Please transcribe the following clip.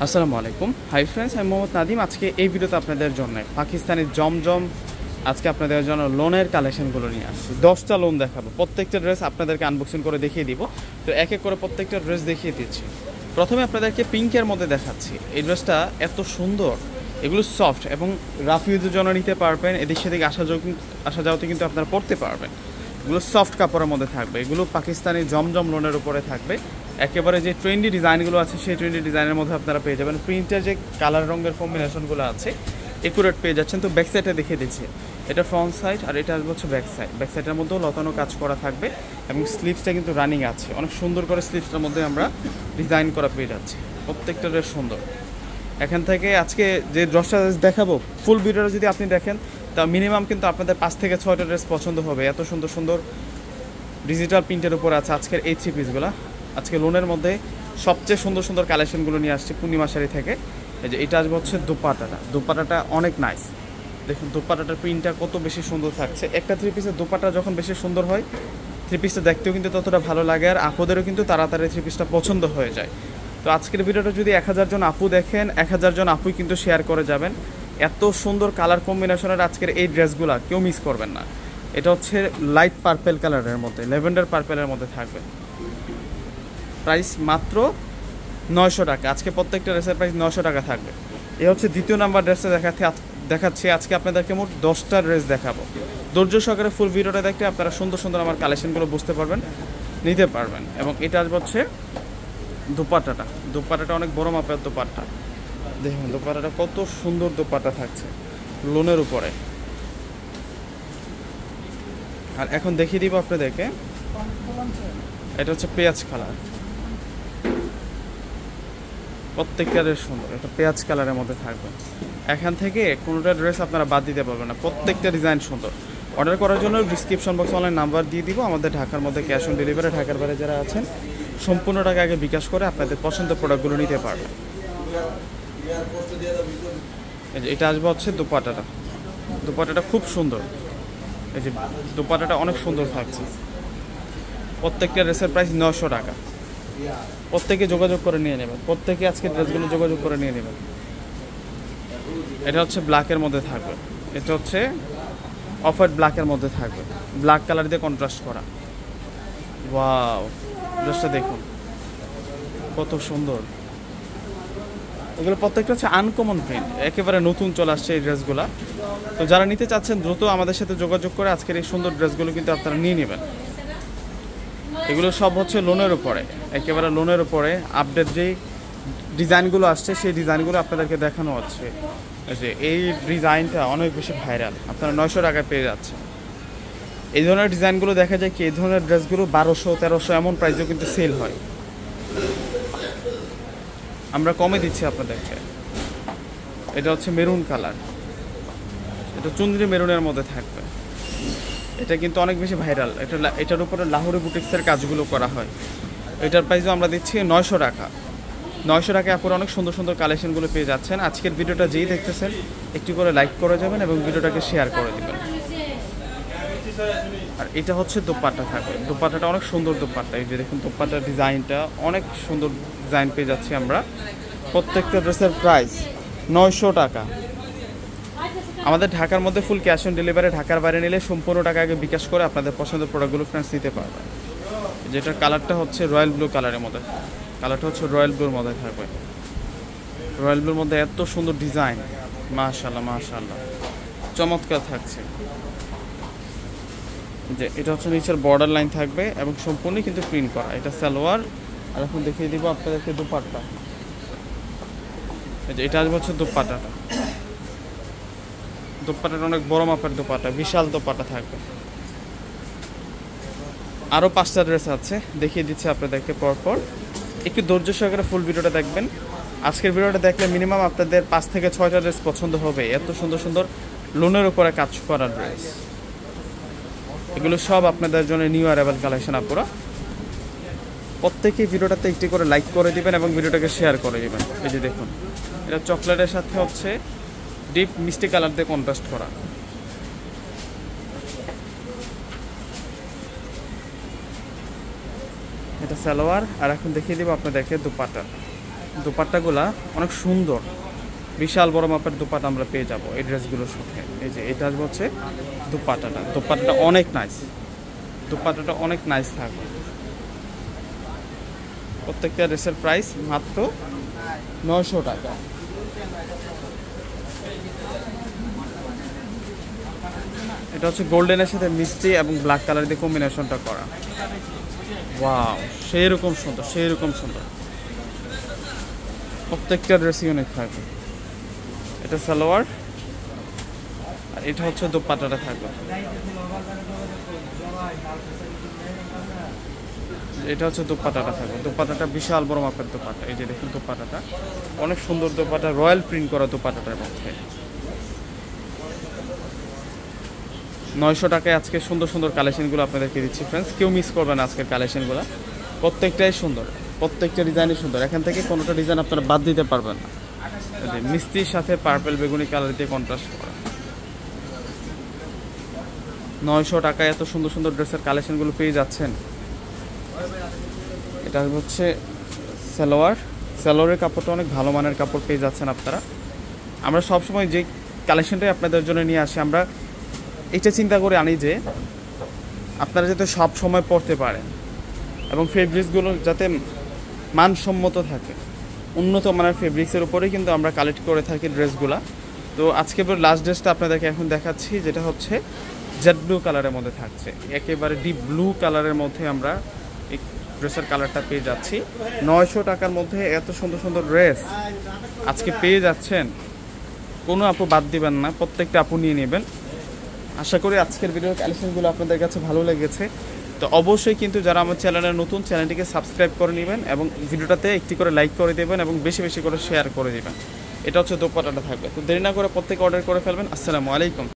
আসসালামু আলাইকুম। Hi friends, আমি মোহাম্মদ নাদিম। আজকে এই ভিডিওতে আপনাদের জন্য পাকিস্তানি জমজম আজকে আপনাদের জন্য লোনের কালেকশনগুলো নিয়ে আসছি। 10টা লোন দেখাবো, প্রত্যেকটা ড্রেস আপনাদেরকে আনবক্সিং করে দেখিয়ে দিব। তো এক এক করে প্রত্যেকটা ড্রেস দেখিয়ে দিচ্ছি। প্রথমে আপনাদেরকে পিঙ্কের মধ্যে দেখাচ্ছি। এই ড্রেসটা এত সুন্দর, এগুলো সফট এবং রাফ ইউজের জন্য নিতে পারবেন। এদিক সেদিক আসা যাওয়াতে কিন্তু আপনারা পড়তে পারবেন। এগুলো সফট কাপড়ের মধ্যে থাকবে, এগুলো পাকিস্তানি জমজম লোনের উপরে থাকবে। একেবারে যে ট্রেন্ডি ডিজাইনগুলো আছে সেই ট্রেন্ডি ডিজাইনের মধ্যে আপনারা পেয়ে যাবেন। প্রিন্টের যে কালার রঙের কম্বিনেশনগুলো আছে একুরেট পেয়ে যাচ্ছেন। তো ব্যাক সাইডে দেখিয়ে দিচ্ছি, এটা ফ্রন্ট সাইড আর এটা আসবে হচ্ছে ব্যাক সাইড। ব্যাক সাইডের মধ্যেও লতানো কাজ করা থাকবে এবং স্লিভসটা কিন্তু রানিং আছে, অনেক সুন্দর করে স্লিভসটার মধ্যে আমরা ডিজাইন করা পেয়ে যাচ্ছি। প্রত্যেকটা ড্রেস সুন্দর। এখান থেকে আজকে যে ড্রেসটা দেখাবো, ফুল ভিডিওটা যদি আপনি দেখেন তা মিনিমাম কিন্তু আপনাদের 5 থেকে 6টা ড্রেস পছন্দ হবে। এত সুন্দর সুন্দর ডিজিটাল প্রিন্টের উপর আছে আজকের এই থ্রি পিসগুলো। আজকে লোনের মধ্যে সবচেয়ে সুন্দর সুন্দর কালেকশনগুলো নিয়ে আসছে পূর্ণিমা শাড়ি থেকে। এই যে এটা আসবে হচ্ছে দুপাটাটা অনেক নাইস। দেখুন দুপাটাটার প্রিন্টটা কত বেশি সুন্দর থাকছে। একটা থ্রি পিসের দুপাটা যখন বেশি সুন্দর হয়, থ্রি পিসটা দেখতেও কিন্তু ততটা ভালো লাগে, আর আপুদেরও কিন্তু তাড়াতাড়ি থ্রি পিসটা পছন্দ হয়ে যায়। তো আজকের ভিডিওটা যদি 1000 জন আপু দেখেন, 1000 জন আপুই কিন্তু শেয়ার করে যাবেন। এত সুন্দর কালার কম্বিনেশনের আজকের এই ড্রেসগুলো কেউ মিস করবেন না। এটা হচ্ছে লাইট পার্পেল কালারের মধ্যে, লেভেন্ডার পার্পেলের মধ্যে থাকবে। প্রাইস মাত্র 900 টাকা। আজকে প্রত্যেকটা ড্রেসের প্রাইস 900 টাকা থাকবে। এই হচ্ছে দ্বিতীয় নাম্বার ড্রেসটা দেখাচ্ছি। আজকে আপনাদেরকে মোট 10টা ড্রেস দেখাবো। ধৈর্য সহকারে ফুল ভিডিওটা দেখতে আপনারা সুন্দর সুন্দর আমার কালেকশনগুলো বুঝতে পারবেন, নিতে পারবেন। এবং এটা আসবে হচ্ছে দুপাটাটা অনেক বড় মাপের দোপাট্টা। দেখুন দোপাট্টাটা কত সুন্দর দোপাট্টা থাকছে লোনের উপরে। আর এখন দেখিয়ে দিব আপনাদেরকে, এটা হচ্ছে পেঁয়াজ কালার। প্রত্যেকটা ড্রেস সুন্দর, এটা পেঁয়াজ কালারের মধ্যে থাকবে। এখান থেকে কোনোটা ড্রেস আপনারা বাদ দিতে পারবেন না, প্রত্যেকটা ডিজাইন সুন্দর। অর্ডার করার জন্য ডিসক্রিপশন বক্সে অনলাইন নাম্বার দিয়ে দিব। আমাদের ঢাকার মধ্যে ক্যাশ অন ডেলিভারি, ঢাকার বাইরে যারা আছেন সম্পূর্ণ টাকা আগে বিকাশ করে আপনাদের পছন্দের প্রোডাক্টগুলো নিতে পারবেন। এটা আসবে হচ্ছে দুপাটাটা খুব সুন্দর। এই যে দুপাটাটা অনেক সুন্দর থাকছে। প্রত্যেকটা ড্রেসের প্রাইস 900 টাকা। প্রত্যেকে যোগাযোগ করে নিয়ে নেবেন, প্রত্যেকে আজকে ড্রেসগুলো যোগাযোগ করে নিয়ে নেবেন। এটা হচ্ছে ব্ল্যাকের মধ্যে থাকবে, এটা হচ্ছে অফ হোয়াইট ব্ল্যাকের মধ্যে থাকবে, ব্ল্যাক কালার দিয়ে কন্ট্রাস্ট করা। ওয়াও, ড্রেসটা দেখুন কত সুন্দর। এগুলো প্রত্যেকটা হচ্ছে আনকমন প্রিন্ট, একেবারে নতুন চলে আসছে এই ড্রেসগুলো। তো যারা নিতে চাচ্ছেন দ্রুত আমাদের সাথে যোগাযোগ করে আজকের এই সুন্দর ড্রেসগুলো কিন্তু আপনারা নিয়ে নেবেন। এগুলো সব হচ্ছে লোনের উপরে, একেবারে লোনের উপরে আপডেট যেই ডিজাইনগুলো আসছে সেই ডিজাইনগুলো আপনাদেরকে দেখানো হচ্ছে। যে এই ডিজাইনটা অনেক বেশি ভাইরাল, আপনারা 900 টাকায় পেয়ে যাচ্ছেন। এই ধরনের ডিজাইনগুলো দেখা যায় কি, এই ধরনের ড্রেসগুলো 1200, 1300 এমন প্রাইসেও কিন্তু সেল হয়। আমরা কমে দিচ্ছি আপনাদেরকে। এটা হচ্ছে মেরুন কালার, এটা চুনরি মেরুনের মধ্যে থাকবে। এটা কিন্তু অনেক বেশি ভাইরাল। এটার উপরে লাহোরি বুটিক্সের কাজগুলো করা হয়। এটার প্রাইসও আমরা দিচ্ছি 900 টাকা। 900 টাকায় আপনারা অনেক সুন্দর সুন্দর কালেকশনগুলো পেয়ে যাচ্ছেন। আজকের ভিডিওটা যেই দেখতেছেন একটু করে লাইক করে যাবেন এবং ভিডিওটাকে শেয়ার করে দেবেন। আর এটা হচ্ছে দোপাট্টা থাকবে, দোপাট্টাটা অনেক সুন্দর দোপাট্টা। এই যে দেখুন দোপাট্টার ডিজাইনটা অনেক সুন্দর ডিজাইন পেয়ে যাচ্ছি আমরা। প্রত্যেকটা ড্রেসের প্রাইস 900 টাকা। আমাদের ঢাকার মধ্যে ফুল ক্যাশ অন ডেলিভারি, ঢাকার বাইরে নিলে সম্পূর্ণ টাকা আগে বিকাশ করে আপনাদের পছন্দের প্রোডাক্টগুলো ফ্রেন্ডস নিতে পারবেন। যেটার কালারটা হচ্ছে রয়্যাল ব্লু কালারের মধ্যে, কালারটা হচ্ছে রয়্যাল ব্লুর মধ্যে থাকবে। রয়্যাল ব্লুর মধ্যে এত সুন্দর ডিজাইন, মাশাআল্লাহ মাশাআল্লাহ, চমৎকার থাকছে। যে এটা হচ্ছে নিচের বর্ডার লাইন থাকবে এবং সম্পূর্ণ কিন্তু প্রিন্ট করা। এটা সালোয়ার। আর এখন দেখিয়ে দিব আপনাদেরকে দুপাট্টা। এটা আসবে হচ্ছে দুপাট্টাটা অনেক বড় মাপের দোপাট্টা, বিশাল দোপাট্টা থাকবে। আরও 5টা ড্রেস আছে, দেখিয়ে দিচ্ছি আপনাদেরকে পরপর। একটু ধৈর্য সহকারে ফুল ভিডিওটা দেখবেন। আজকের ভিডিওটা দেখলে মিনিমাম আপনাদের 5 থেকে 6টা ড্রেস পছন্দ হবে। এত সুন্দর সুন্দর লোনের উপরে কাজ করা ড্রেস, এগুলো সব আপনাদের জন্য নিউ অ্যারাইভাল কালেকশন। আপনারা প্রত্যেকেই ভিডিওটাতে একটি করে লাইক করে দিবেন এবং ভিডিওটাকে শেয়ার করে দিবেন। এই যে দেখুন, এটা চকলেটের সাথে হচ্ছে ডিপ মিষ্টি কালার দিয়ে কন্ট্রাস্ট করা। এটা সালোয়ার। আর এখন দেখিয়ে দিব আপনাদেরকে দুপাট্টা। দোপাট্টাগুলা অনেক সুন্দর, বিশাল বড় মাপের দোপাট্টা আমরা পেয়ে যাব এই ড্রেসগুলোর সাথে। এই যে এটা হচ্ছে দোপাট্টাটা অনেক নাইস, দোপাট্টাটা অনেক নাইস থাকবে। প্রত্যেকটা ড্রেসের প্রাইস মাত্র 900 টাকা। এটা হচ্ছে গোল্ডেনের সাথে মিষ্টি এবং ব্ল্যাক কালার দিয়ে কম্বিনেশনটা করা। ওয়াও, সেই রকম সুন্দর, সেই রকম সুন্দর। প্রত্যেকটা ড্রেসই অনেক থাকবে। এটা সালোয়ার আর এটা হচ্ছে দোপাট্টাটা থাকবে। এটা হচ্ছে দোপাট্টাটা থাকবে। দোপাট্টাটা বিশাল বড় মাপের দোপাট্টা। এই যে দেখুন দোপাট্টাটা অনেক সুন্দর দোপাট্টা, রয়্যাল প্রিন্ট করা দোপাট্টাটার মধ্যে। 900 টাকায় আজকে সুন্দর সুন্দর কালেকশনগুলো আপনাদেরকে দিচ্ছি ফ্রেন্ডস। কেউ মিস করবেন আজকের কালেকশনগুলো, প্রত্যেকটাই সুন্দর, প্রত্যেকটা ডিজাইনই সুন্দর। এখান থেকে কোনোটা ডিজাইন আপনারা বাদ দিতে পারবেন না। মিষ্টির সাথে পার্পল বেগুনি কালার দিয়ে কন্ট্রাস্ট করা। 900 টাকায় এত সুন্দর সুন্দর ড্রেসের কালেকশনগুলো পেয়ে যাচ্ছেন। এটা হচ্ছে সালোয়ারের কাপড়টা অনেক ভালো মানের কাপড় পেয়ে যাচ্ছেন আপনারা। আমরা সবসময় যে কালেকশনটাই আপনাদের জন্য নিয়ে আসি, আমরা এটা চিন্তা করে আনি যে আপনারা যাতে সব সময় পরতে পারেন এবং ফেব্রিক্সগুলো যাতে মানসম্মত থাকে। উন্নত মানের ফেব্রিক্সের উপরেই কিন্তু আমরা কালেক্ট করে থাকি ড্রেসগুলো। তো আজকে লাস্ট ড্রেসটা আপনাদেরকে এখন দেখাচ্ছি, যেটা হচ্ছে জেড ব্লু কালারের মধ্যে থাকছে। একেবারে ডিপ ব্লু কালারের মধ্যে আমরা এই ড্রেসের কালারটা পেয়ে যাচ্ছি। 900 টাকার মধ্যে এত সুন্দর সুন্দর ড্রেস আজকে পেয়ে যাচ্ছেন। কোনো আপু বাদ দিবেন না, প্রত্যেকটা আপু নিয়ে নেবেন। আশা করি আজকের ভিডিওর কালেকশনগুলো আপনাদের কাছে ভালো লেগেছে। তো অবশ্যই কিন্তু যারা আমার চ্যানেলের নতুন, চ্যানেলটিকে সাবস্ক্রাইব করে নেবেন এবং ভিডিওটাতে একটি করে লাইক করে দেবেন এবং বেশি বেশি করে শেয়ার করে দেবেন। এটা হচ্ছে দোপাট্টাটা থাকবে। তো দেরি না করে প্রত্যেকে অর্ডার করে ফেলবেন। আসসালামু আলাইকুম।